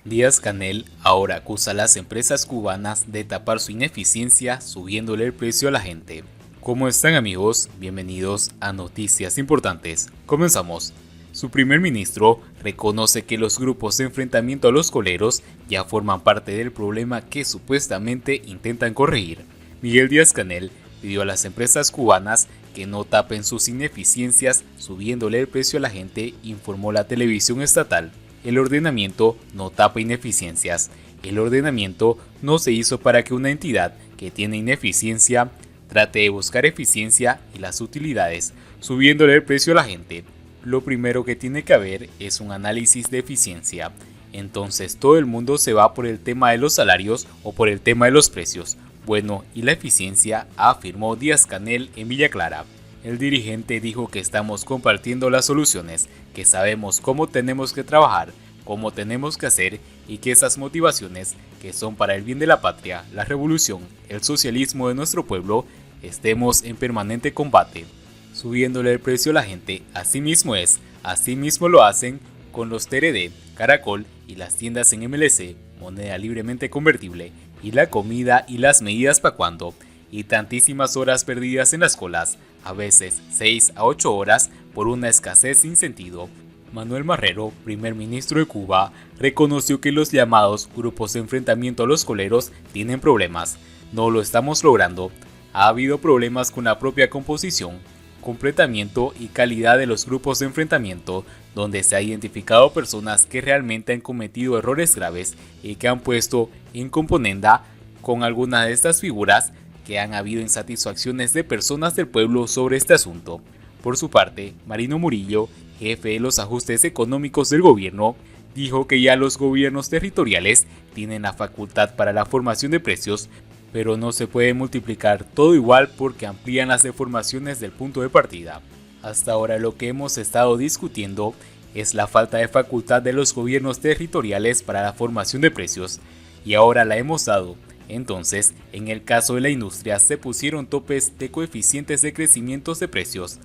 Díaz-Canel ahora acusa a las empresas cubanas de tapar su ineficiencia subiéndole el precio a la gente. ¿Cómo están, amigos? Bienvenidos a Noticias Importantes. Comenzamos. Su primer ministro reconoce que los grupos de enfrentamiento a los coleros ya forman parte del problema que supuestamente intentan corregir. Miguel Díaz-Canel pidió a las empresas cubanas que no tapen sus ineficiencias subiéndole el precio a la gente, informó la televisión estatal. El ordenamiento no tapa ineficiencias. El ordenamiento no se hizo para que una entidad que tiene ineficiencia trate de buscar eficiencia y las utilidades, subiéndole el precio a la gente. Lo primero que tiene que haber es un análisis de eficiencia. Entonces todo el mundo se va por el tema de los salarios o por el tema de los precios. Bueno, y la eficiencia, afirmó Díaz-Canel en Villa Clara. El dirigente dijo que estamos compartiendo las soluciones, que sabemos cómo tenemos que trabajar, cómo tenemos que hacer y que esas motivaciones, que son para el bien de la patria, la revolución, el socialismo de nuestro pueblo, estemos en permanente combate. Subiéndole el precio a la gente, así mismo lo hacen con los TRD, Caracol y las tiendas en MLC, moneda libremente convertible, y la comida y las medidas pa' cuando, y tantísimas horas perdidas en las colas, a veces 6 a 8 horas por una escasez sin sentido. Manuel Marrero, primer ministro de Cuba, reconoció que los llamados grupos de enfrentamiento a los coleros tienen problemas. No lo estamos logrando. Ha habido problemas con la propia composición, completamiento y calidad de los grupos de enfrentamiento, donde se ha identificado personas que realmente han cometido errores graves y que han puesto en componenda con alguna de estas figuras que han habido insatisfacciones de personas del pueblo sobre este asunto. Por su parte, Marino Murillo, jefe de los ajustes económicos del gobierno, dijo que ya los gobiernos territoriales tienen la facultad para la formación de precios, pero no se puede multiplicar todo igual porque amplían las deformaciones del punto de partida. Hasta ahora lo que hemos estado discutiendo es la falta de facultad de los gobiernos territoriales para la formación de precios, y ahora la hemos dado. Entonces, en el caso de la industria se pusieron topes de coeficientes de crecimiento de precios,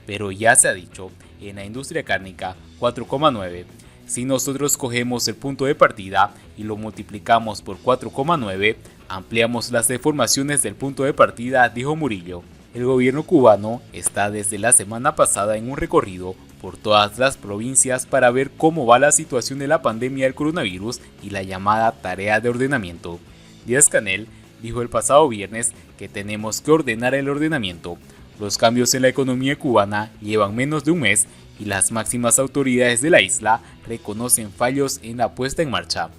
pero ya se ha dicho, en la industria cárnica 4,9. Si nosotros cogemos el punto de partida y lo multiplicamos por 4,9, ampliamos las deformaciones del punto de partida, dijo Murillo. El gobierno cubano está desde la semana pasada en un recorrido por todas las provincias para ver cómo va la situación de la pandemia del coronavirus y la llamada tarea de ordenamiento. Díaz-Canel dijo el pasado viernes que tenemos que ordenar el ordenamiento. Los cambios en la economía cubana llevan menos de un mes y las máximas autoridades de la isla reconocen fallos en la puesta en marcha.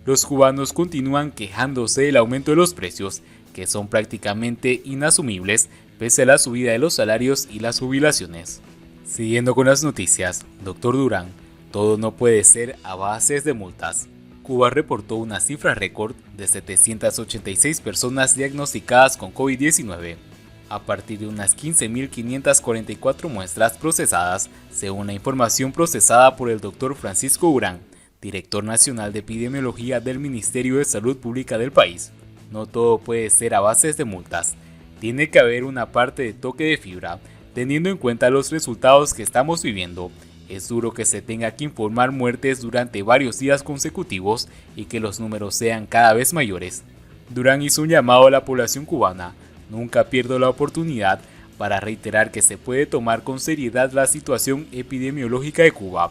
Los cubanos continúan quejándose del aumento de los precios, que son prácticamente inasumibles pese a la subida de los salarios y las jubilaciones. Siguiendo con las noticias, Dr. Durán, todo no puede ser a bases de multas. Cuba reportó una cifra récord de 786 personas diagnosticadas con COVID-19, a partir de unas 15.544 muestras procesadas, según la información procesada por el Dr. Francisco Urán, director nacional de epidemiología del Ministerio de Salud Pública del país. No todo puede ser a bases de multas. Tiene que haber una parte de toque de fibra, teniendo en cuenta los resultados que estamos viviendo. Es duro que se tenga que informar muertes durante varios días consecutivos y que los números sean cada vez mayores. Durán hizo un llamado a la población cubana. Nunca pierdo la oportunidad para reiterar que se puede tomar con seriedad la situación epidemiológica de Cuba,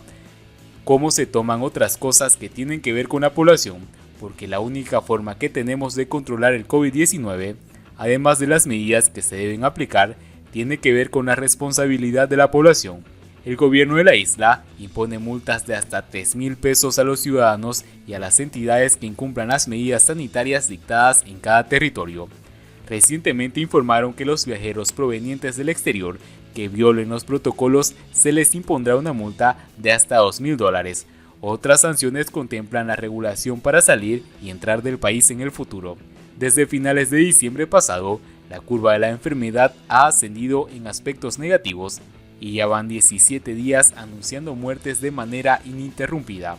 cómo se toman otras cosas que tienen que ver con la población, porque la única forma que tenemos de controlar el COVID-19, además de las medidas que se deben aplicar, tiene que ver con la responsabilidad de la población. El gobierno de la isla impone multas de hasta 3.000 pesos a los ciudadanos y a las entidades que incumplan las medidas sanitarias dictadas en cada territorio. Recientemente informaron que los viajeros provenientes del exterior que violen los protocolos se les impondrá una multa de hasta $2.000. Otras sanciones contemplan la regulación para salir y entrar del país en el futuro. Desde finales de diciembre pasado, la curva de la enfermedad ha ascendido en aspectos negativos y ya van 17 días anunciando muertes de manera ininterrumpida.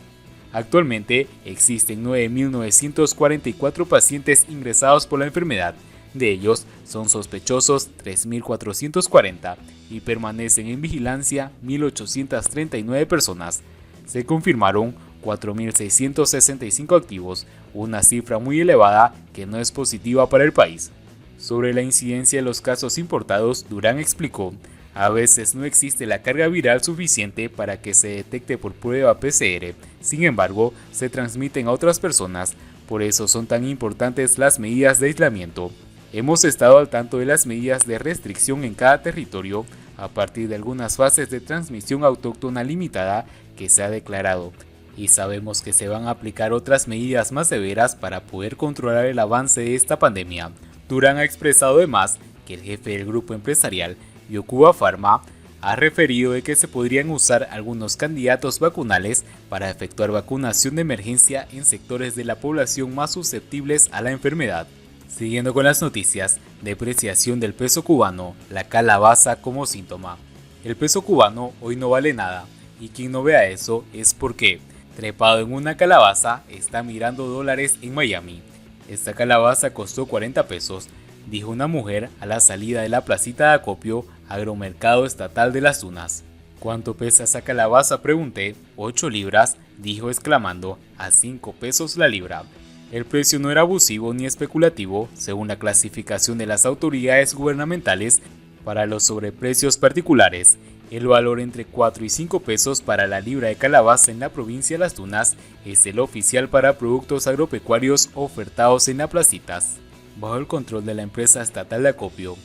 Actualmente existen 9.944 pacientes ingresados por la enfermedad. De ellos son sospechosos 3.440 y permanecen en vigilancia 1.839 personas. Se confirmaron 4.665 activos, una cifra muy elevada que no es positiva para el país. Sobre la incidencia de los casos importados, Durán explicó: a veces no existe la carga viral suficiente para que se detecte por prueba PCR, sin embargo, se transmiten a otras personas, por eso son tan importantes las medidas de aislamiento. Hemos estado al tanto de las medidas de restricción en cada territorio a partir de algunas fases de transmisión autóctona limitada que se ha declarado, y sabemos que se van a aplicar otras medidas más severas para poder controlar el avance de esta pandemia. Durán ha expresado además que el jefe del grupo empresarial, Biocuba Pharma, ha referido de que se podrían usar algunos candidatos vacunales para efectuar vacunación de emergencia en sectores de la población más susceptibles a la enfermedad. Siguiendo con las noticias, depreciación del peso cubano, la calabaza como síntoma. El peso cubano hoy no vale nada, y quien no vea eso es porque, trepado en una calabaza, está mirando dólares en Miami. Esta calabaza costó 40 pesos, dijo una mujer a la salida de la placita de acopio Agromercado Estatal de Las Tunas. ¿Cuánto pesa esa calabaza?, pregunté. 8 libras, dijo exclamando, a 5 pesos la libra. El precio no era abusivo ni especulativo, según la clasificación de las autoridades gubernamentales para los sobreprecios particulares. El valor entre 4 y 5 pesos para la libra de calabaza en la provincia de Las Tunas es el oficial para productos agropecuarios ofertados en las placitas, bajo el control de la empresa estatal de acopio.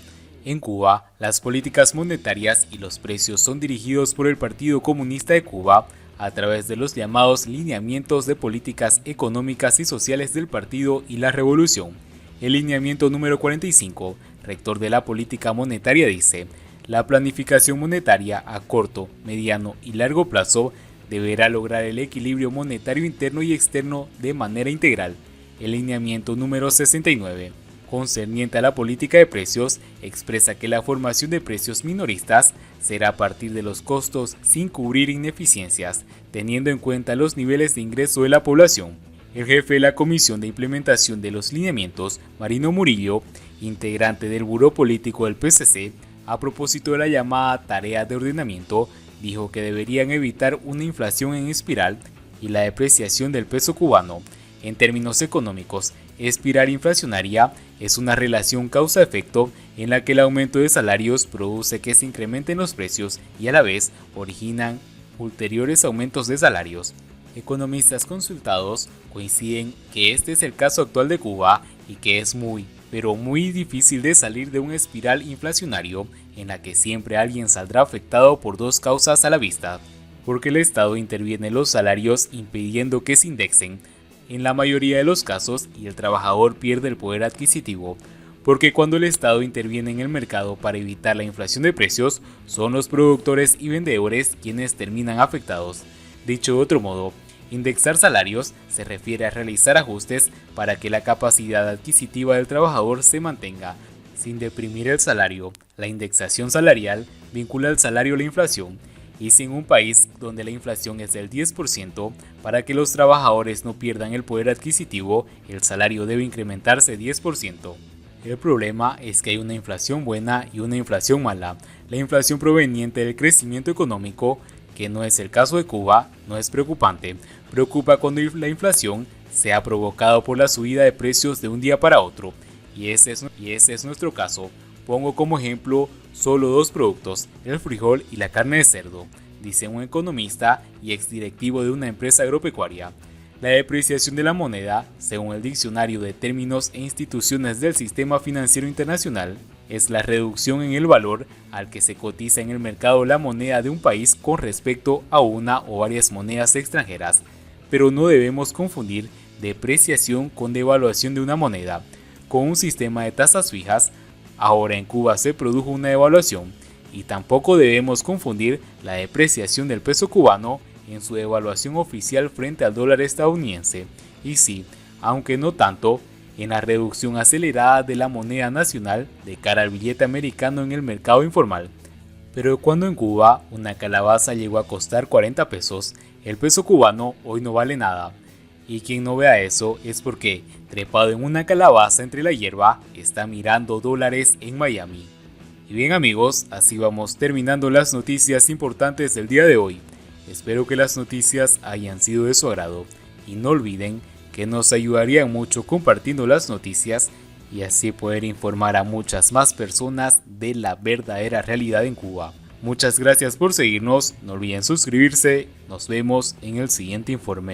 En Cuba, las políticas monetarias y los precios son dirigidos por el Partido Comunista de Cuba a través de los llamados lineamientos de políticas económicas y sociales del partido y la revolución. El lineamiento número 45, rector de la política monetaria, dice: la planificación monetaria a corto, mediano y largo plazo deberá lograr el equilibrio monetario interno y externo de manera integral. El lineamiento número 69, concerniente a la política de precios, expresa que la formación de precios minoristas será a partir de los costos sin cubrir ineficiencias, teniendo en cuenta los niveles de ingreso de la población. El jefe de la Comisión de Implementación de los Lineamientos, Marino Murillo, integrante del Buró Político del PCC, a propósito de la llamada tarea de ordenamiento, dijo que deberían evitar una inflación en espiral y la depreciación del peso cubano. En términos económicos, espiral inflacionaria es una relación causa-efecto en la que el aumento de salarios produce que se incrementen los precios y a la vez originan ulteriores aumentos de salarios. Economistas consultados coinciden que este es el caso actual de Cuba y que es muy difícil de salir de un espiral inflacionario en la que siempre alguien saldrá afectado por dos causas a la vista, porque el Estado interviene en los salarios impidiendo que se indexen en la mayoría de los casos y el trabajador pierde el poder adquisitivo, porque cuando el Estado interviene en el mercado para evitar la inflación de precios, son los productores y vendedores quienes terminan afectados. Dicho de otro modo, indexar salarios se refiere a realizar ajustes para que la capacidad adquisitiva del trabajador se mantenga, sin deprimir el salario. La indexación salarial vincula el salario a la inflación, y si en un país donde la inflación es del 10%, para que los trabajadores no pierdan el poder adquisitivo, el salario debe incrementarse 10%. El problema es que hay una inflación buena y una inflación mala. La inflación proveniente del crecimiento económico, que no es el caso de Cuba, no es preocupante. Preocupa cuando la inflación se ha provocado por la subida de precios de un día para otro, y ese es nuestro caso. Pongo como ejemplo solo dos productos, el frijol y la carne de cerdo, dice un economista y exdirectivo de una empresa agropecuaria. La depreciación de la moneda, según el Diccionario de Términos e Instituciones del Sistema Financiero Internacional, es la reducción en el valor al que se cotiza en el mercado la moneda de un país con respecto a una o varias monedas extranjeras, pero no debemos confundir depreciación con devaluación de una moneda. Con un sistema de tasas fijas, ahora en Cuba se produjo una devaluación, y tampoco debemos confundir la depreciación del peso cubano en su devaluación oficial frente al dólar estadounidense, y sí, aunque no tanto, en la reducción acelerada de la moneda nacional de cara al billete americano en el mercado informal. Pero cuando en Cuba una calabaza llegó a costar 40 pesos, el peso cubano hoy no vale nada. Y quien no vea eso es porque, trepado en una calabaza entre la hierba, está mirando dólares en Miami. Y bien amigos, así vamos terminando las noticias importantes del día de hoy. Espero que las noticias hayan sido de su agrado y no olviden que nos ayudarían mucho compartiendo las noticias y así poder informar a muchas más personas de la verdadera realidad en Cuba. Muchas gracias por seguirnos, no olviden suscribirse, nos vemos en el siguiente informe.